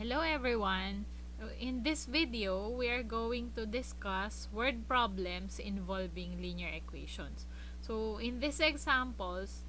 Hello everyone! In this video, we are going to discuss word problems involving linear equations. So in these examples,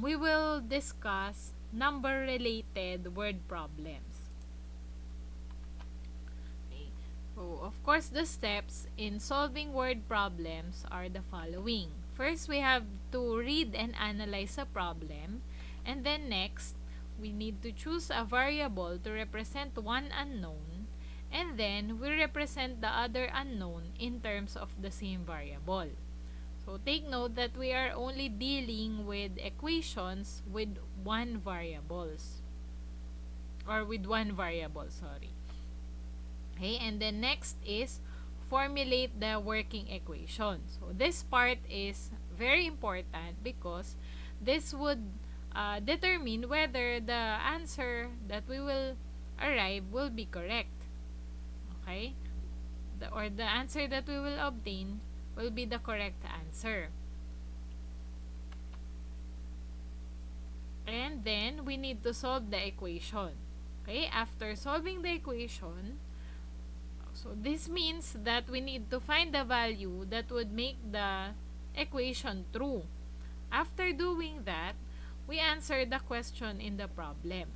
we will discuss number-related word problems. Okay. So of course, the steps in solving word problems are the following. First, we have to read and analyze a problem, and then next, we need to choose a variable to represent one unknown, and then we represent the other unknown in terms of the same variable. So take note that we are only dealing with equations with one variable, sorry. Okay, and then next is formulate the working equation. So this part is very important because this would determine whether the answer that we will arrive will be correct. Okay? The answer that we will obtain will be the correct answer. And then, we need to solve the equation. Okay? After solving the equation, so this means that we need to find the value that would make the equation true. After doing that, we answer the question in the problem.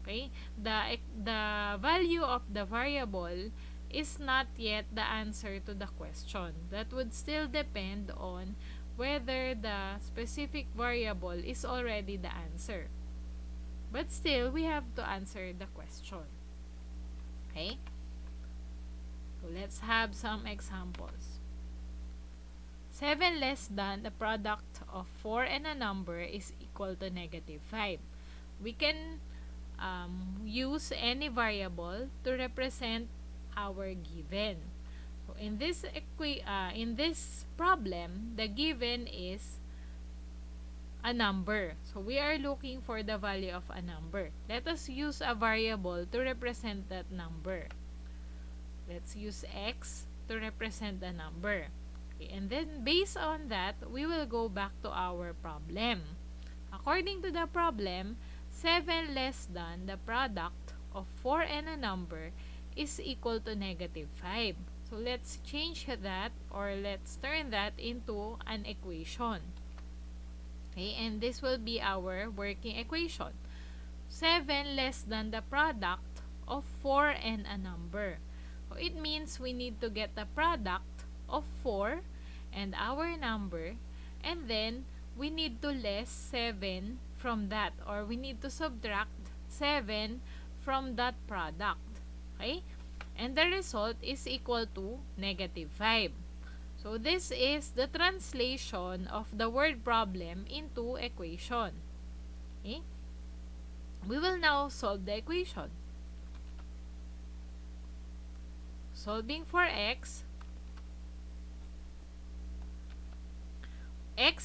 Okay? The value of the variable is not yet the answer to the question. That would still depend on whether the specific variable is already the answer. But still, we have to answer the question. Okay? So let's have some examples. 7 less than the product of 4 and a number is equal to -5. We can use any variable to represent our given. So in this problem, the given is a number. So we are looking for the value of a number. Let us use a variable to represent that number. Let's use x to represent the number. Okay, and then based on that, we will go back to our problem. According to the problem, 7 less than the product of 4 and a number is equal to -5. So let's change that, or let's turn that into an equation. Okay, and this will be our working equation. 7 less than the product of 4 and a number. So it means we need to get the product of 4 and our number, and then we need to less 7 from that, or we need to subtract 7 from that product. Okay? And the result is equal to -5. So this is the translation of the word problem into equation. Okay? We will now solve the equation. Solving for x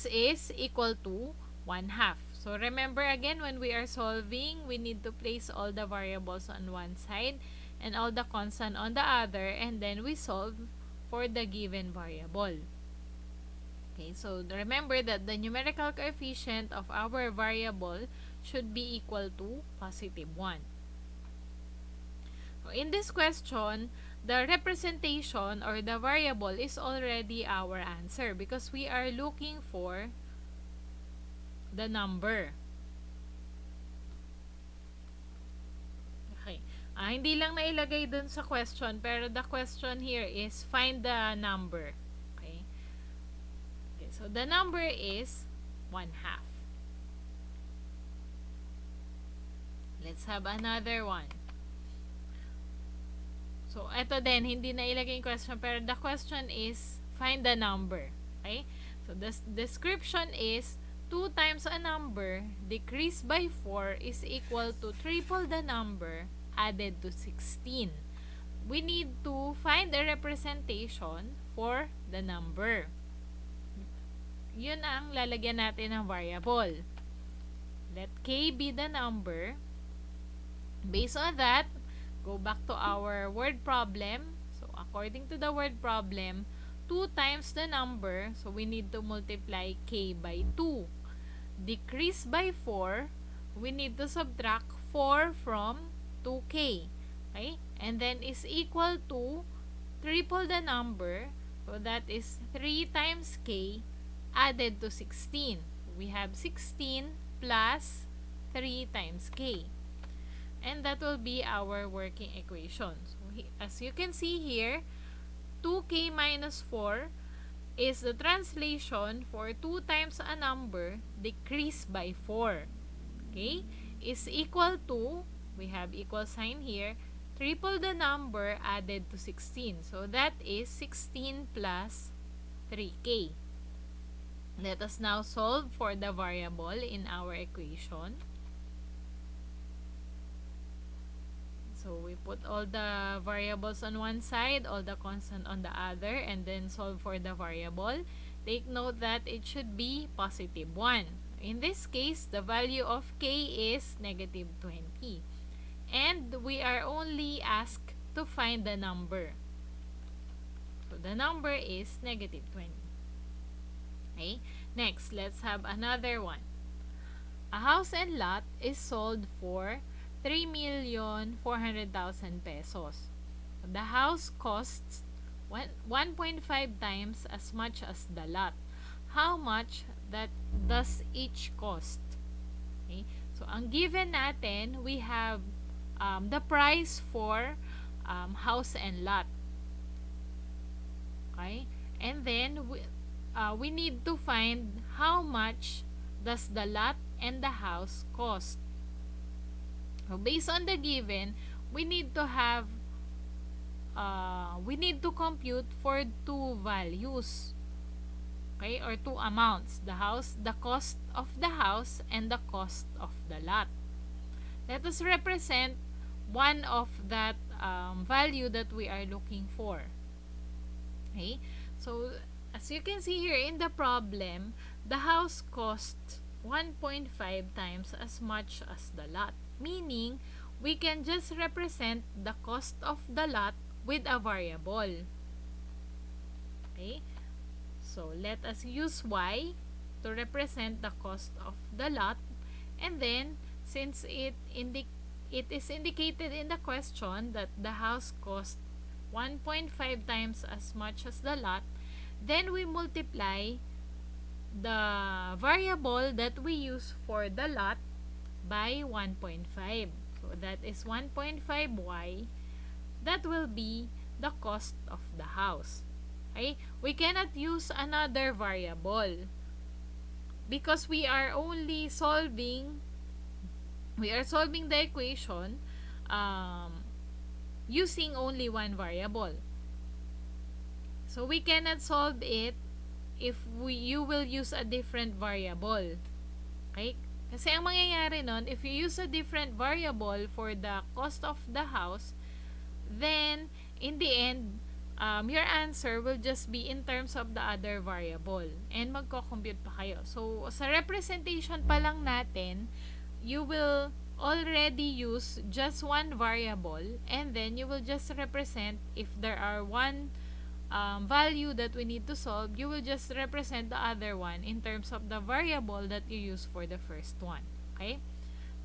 is equal to 1/2. So remember again, when we are solving, we need to place all the variables on one side and all the constant on the other, and then we solve for the given variable. Okay, so remember that the numerical coefficient of our variable should be equal to +1. So in this question, the representation or the variable is already our answer because we are looking for the number. Okay. Hindi lang nailagay dun sa question, pero the question here is find the number. Okay. Okay, so the number is 1/2. Let's have another one. So, ito din, hindi na ilagay yung question, pero the question is, find the number. Okay? So, the description is, 2 times a number decreased by 4 is equal to triple the number added to 16. We need to find a representation for the number. Yun ang lalagyan natin ng variable. Let k be the number. Based on that, go back to our word problem. So, according to the word problem, 2 times the number, so we need to multiply k by 2. Decrease by 4, we need to subtract 4 from 2k. Okay? And then is equal to triple the number. So that is 3 times k added to 16. We have 16 plus 3 times k. And that will be our working equation. So, as you can see here, 2k minus 4 is the translation for 2 times a number decreased by 4. Okay? Is equal to, we have equal sign here, triple the number added to 16. So that is 16 plus 3k. Let us now solve for the variable in our equation. So we put all the variables on one side, all the constant on the other, and then solve for the variable. Take note that it should be positive 1. In this case, the value of k is negative 20. And we are only asked to find the number. So the number is negative 20. Okay? Next, let's have another one. A house and lot is sold for 3,400,000 pesos. The house costs 1.5 times as much as the lot. How much that does each cost? Okay? So, ang given natin, we have the price for house and lot. Okay? And then, we need to find how much does the lot and the house cost. So, based on the given, we need to compute for two values. Okay, or two amounts, the cost of the house and the cost of the lot. Let us represent one of that value that we are looking for. Okay, so as you can see here in the problem, the house costs 1.5 times as much as the lot, meaning we can just represent the cost of the lot with a variable. Okay, so let us use y to represent the cost of the lot, and then since it is indicated in the question that the house cost 1.5 times as much as the lot, then we multiply the variable that we use for the lot by 1.5. So that is 1.5y. That will be the cost of the house. Okay? We cannot use another variable because we are solving the equation using only one variable. So we cannot solve it if you will use a different variable. Okay? Kasi ang mangyayari nun, if you use a different variable for the cost of the house, then in the end, your answer will just be in terms of the other variable. And magko-compute pa kayo. So, sa representation pa lang natin, you will already use just one variable, and then you will just represent, if there are one value that we need to solve, you will just represent the other one in terms of the variable that you use for the first one. Okay?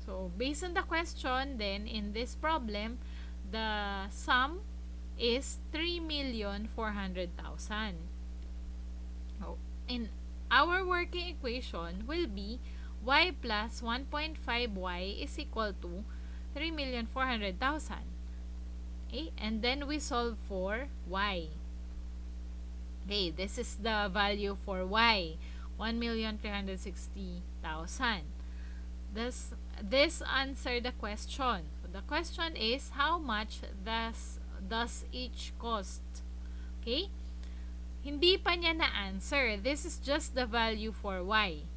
So, based on the question, then, in this problem, the sum is 3,400,000. Oh, in our working equation will be y plus 1.5y is equal to 3,400,000. Okay? And then we solve for y. Okay, this is the value for y, 1,360,000. This answer the question. So the question is, how much does each cost? Okay? Hindi pa niya na-answer. This is just the value for y.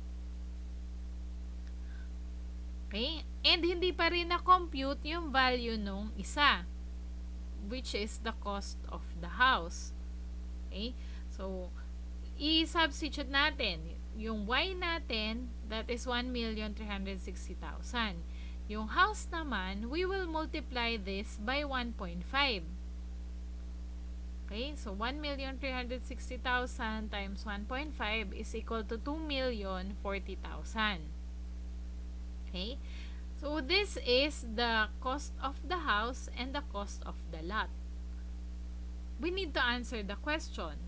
Okay? And hindi pa rin na-compute yung value nung isa, which is the cost of the house. Okay? So, i-substitute natin yung y natin, that is 1,360,000. Yung house naman, we will multiply this by 1.5. Okay, so 1,360,000 times 1.5 is equal to 2,040,000. Okay, So this is the cost of the house and the cost of the lot. We need to answer the question.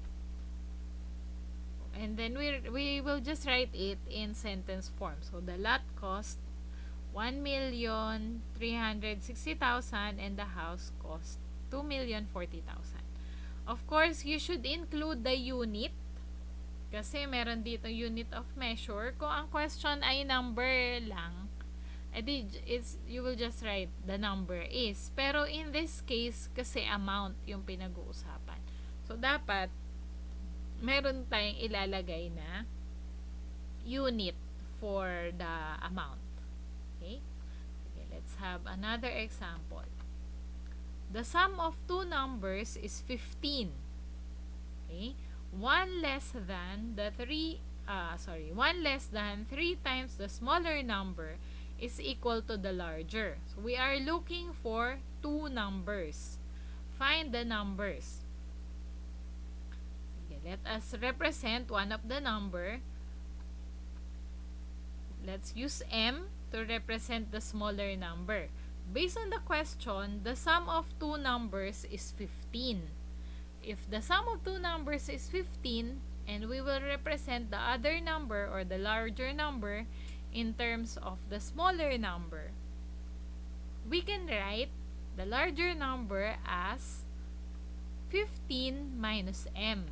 And then we will just write it in sentence form. So the lot cost 1,360,000 and the house cost 2,040,000. Of course, you should include the unit kasi meron dito unit of measure. Kung ang question ay number lang, you will just write the number is. Pero in this case, kasi amount yung pinag-uusapan. So, dapat meron tayong ilalagay na unit for the amount. Okay? Okay, let's have another example. The sum of two numbers is 15. Okay? 1 less than 3 times the smaller number is equal to the larger. So we are looking for two numbers. Find the numbers. Okay, let us represent one of the number. Let's use M to represent the smaller number. Based on the question, the sum of two numbers is 15. If the sum of two numbers is 15, and we will represent the other number or the larger number in terms of the smaller number, we can write the larger number as 15 minus M.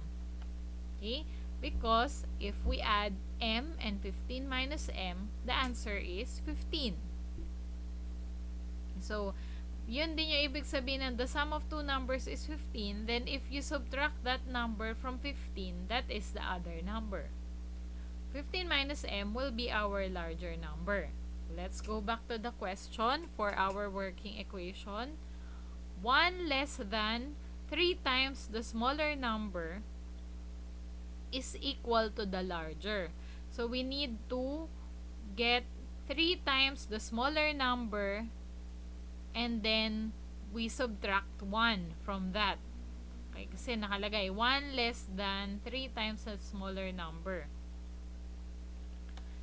Okay? Because if we add M and 15 minus M, the answer is 15. So, yun din yung ibig sabihin ng the sum of two numbers is 15. Then, if you subtract that number from 15, that is the other number. 15 minus M will be our larger number. Let's go back to the question for our working equation. 1 less than 3 times the smaller number is equal to the larger. So, we need to get 3 times the smaller number and then we subtract 1 from that. Okay, kasi nakalagay 1 less than 3 times the smaller number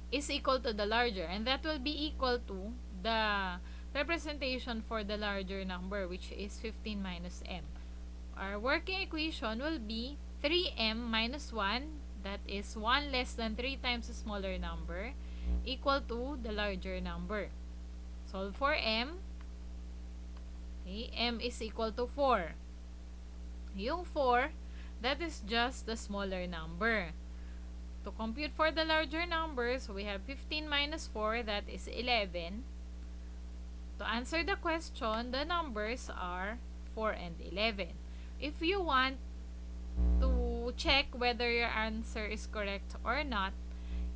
is equal to the larger, and that will be equal to the representation for the larger number, which is 15 minus M. Our working equation will be 3M minus 1, that is 1 less than 3 times the smaller number, equal to the larger number. Solve for M. Okay, M is equal to 4. Yung 4, that is just the smaller number. To compute for the larger numbers, we have 15 minus 4, that is 11. To answer the question, the numbers are 4 and 11. If you want to check whether your answer is correct or not,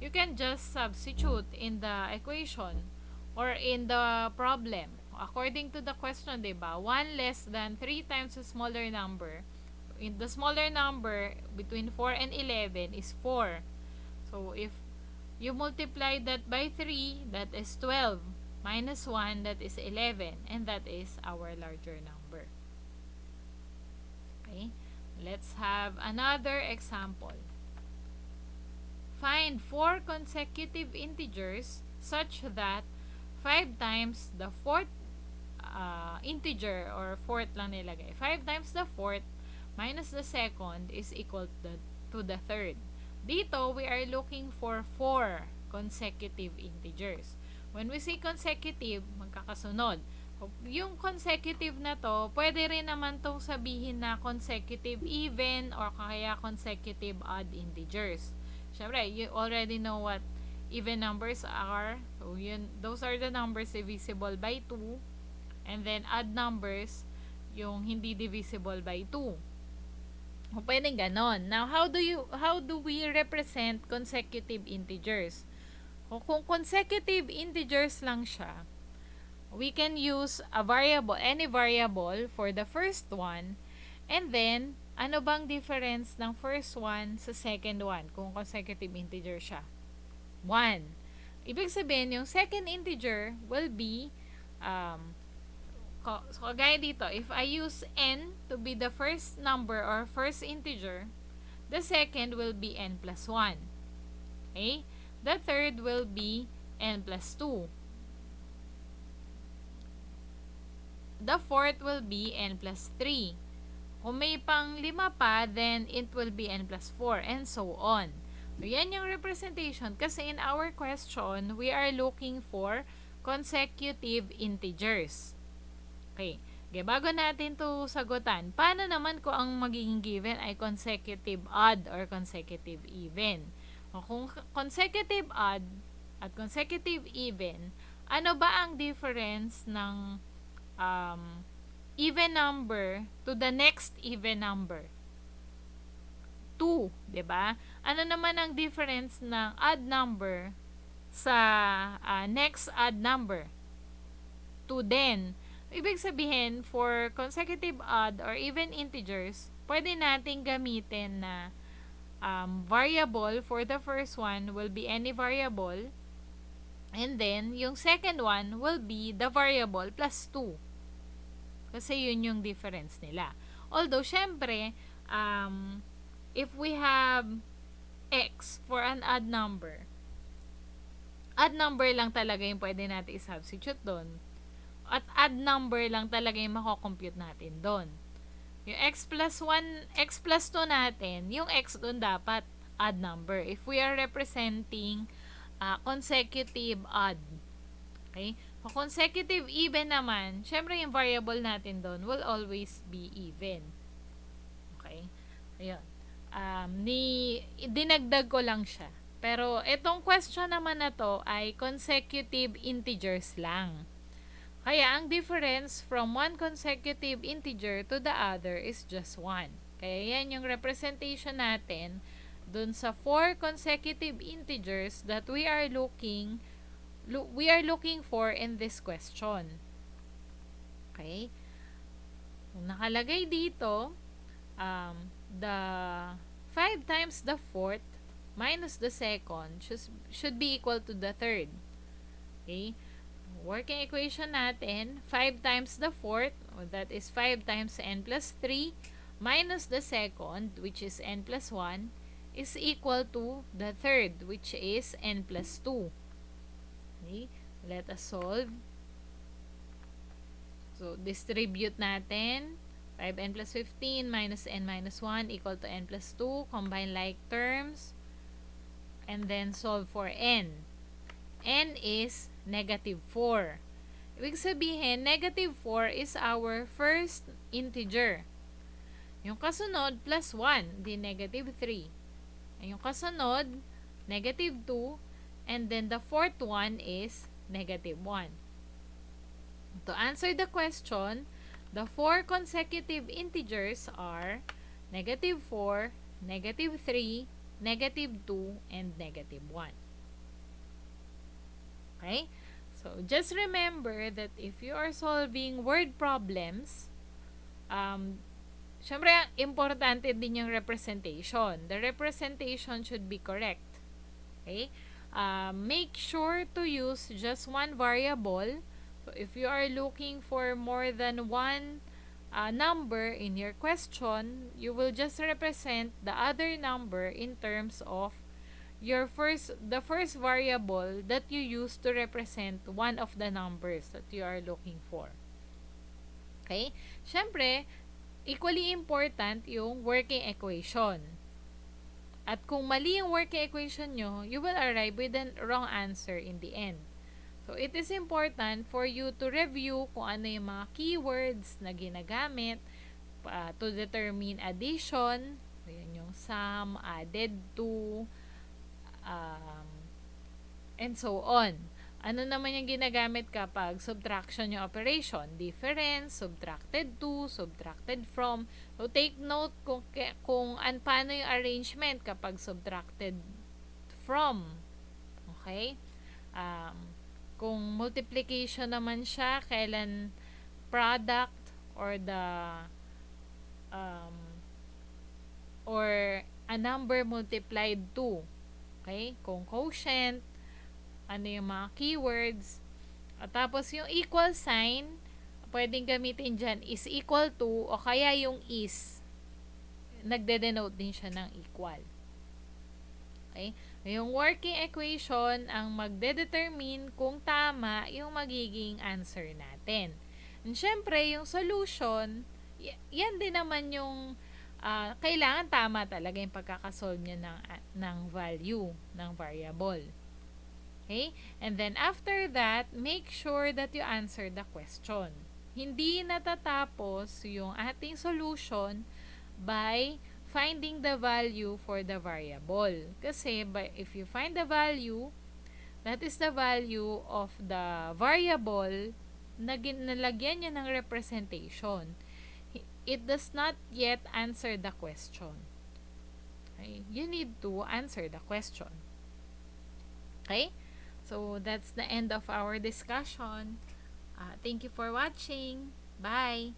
you can just substitute in the equation or in the problem. According to the question, diba? 1 less than 3 times the smaller number. In the smaller number between 4 and 11 is 4. So, if you multiply that by 3, that is 12. Minus 1, that is 11. And that is our larger number. Okay? Let's have another example. Find 4 consecutive integers such that 5 times the fourth integer, or fourth lang nilagay. 5 times the fourth minus the second is equal to the third. Dito, we are looking for 4 consecutive integers. When we say consecutive, magkakasunod. Yung consecutive na to, pwede rin naman tong sabihin na consecutive even or kaya consecutive odd integers. Syempre, you already know what even numbers are. So, those are the numbers divisible by 2. And then, odd numbers, yung hindi divisible by 2. O, pwedeng ganon. Now, how do we represent consecutive integers? O, kung consecutive integers lang siya, we can use a variable, any variable for the first one, and then, ano bang difference ng first one sa second one kung consecutive integer siya? 1. Ibig sabihin, yung second integer will be so, kagaya dito, if I use n to be the first number or first integer, the second will be n plus 1. Okay? The third will be n plus 2. the fourth will be n plus 3. Kung may pang 5 pa, then it will be n plus 4, and so on. So, yan yung representation kasi in our question, we are looking for consecutive integers. Okay. Okay, bago natin to sagutan, paano naman kung ang magiging given ay consecutive odd or consecutive even? O kung consecutive odd at consecutive even, ano ba ang difference ng even number to the next even number? 2, 'di ba? Ano naman ang difference ng odd number sa next odd number? 2 din. Ibig sabihin, for consecutive odd or even integers, pwede nating gamitin na variable for the first one will be any variable, and then yung second one will be the variable plus 2. Kasi yun yung difference nila. Although, syempre, if we have x for an odd number lang talaga yung pwede natin i-substitute doon. At odd number lang talaga yung mako-compute natin doon. Yung x plus 2 natin, yung x doon dapat odd number. If we are representing consecutive odd. Okay? Kung consecutive even naman, syempre yung variable natin doon will always be even. Okay? Ayun. Dinagdag ko lang siya. Pero itong question naman na to ay consecutive integers lang. Kaya, ang difference from one consecutive integer to the other is just 1. Kaya, yan yung representation natin dun sa 4 consecutive integers that we are looking for in this question. Okay? Kung nakalagay dito, the 5 times the fourth minus the second should be equal to the third. Okay? Working equation natin, 5 times the fourth, that is 5 times n plus 3, minus the second, which is n plus 1, is equal to the third, which is n plus 2. Okay? Let us solve. So, distribute natin. 5n plus 15 minus n minus 1 equal to n plus 2. Combine like terms. And then solve for n. N is negative 4. Ibig sabihin, negative 4 is our first integer. Yung kasunod, plus 1, di negative 3. Yung kasunod, negative 2, and then the fourth one is negative 1. To answer the question, the 4 consecutive integers are negative 4, negative 3, negative 2, and negative 1. Okay? So, just remember that if you are solving word problems, syempre, importante din yung representation. The representation should be correct. Okay? Make sure to use just one variable. So, if you are looking for more than one number in your question, you will just represent the other number in terms of the first variable that you use to represent one of the numbers that you are looking for. Okay? Syempre, equally important yung working equation. At kung mali yung working equation nyo, you will arrive with a wrong answer in the end. So, it is important for you to review kung ano yung mga keywords na ginagamit to determine addition. Ayan yung sum, added to, and so on. Ano naman yung ginagamit kapag subtraction yung operation? Difference, subtracted to, subtracted from. So, take note kung paano yung arrangement kapag subtracted from. Okay? Kung multiplication naman siya, kailan product or or a number multiplied to. Okay? Kung quotient, ano yung mga keywords. At tapos yung equal sign, pwedeng gamitin dyan is equal to o kaya yung is. Nagde-denote din siya ng equal. Okay? Yung working equation ang magde-determine kung tama yung magiging answer natin. And syempre, yung solution, yan din naman yung kailangan tama talaga yung pagkakasolve niya ng value, ng variable. Okay? And then after that, make sure that you answer the question. Hindi natatapos yung ating solution by finding the value for the variable. Kasi if you find the value, that is the value of the variable na nalagyan niya ng representation. It does not yet answer the question. Okay? You need to answer the question. Okay? So, that's the end of our discussion. Thank you for watching. Bye!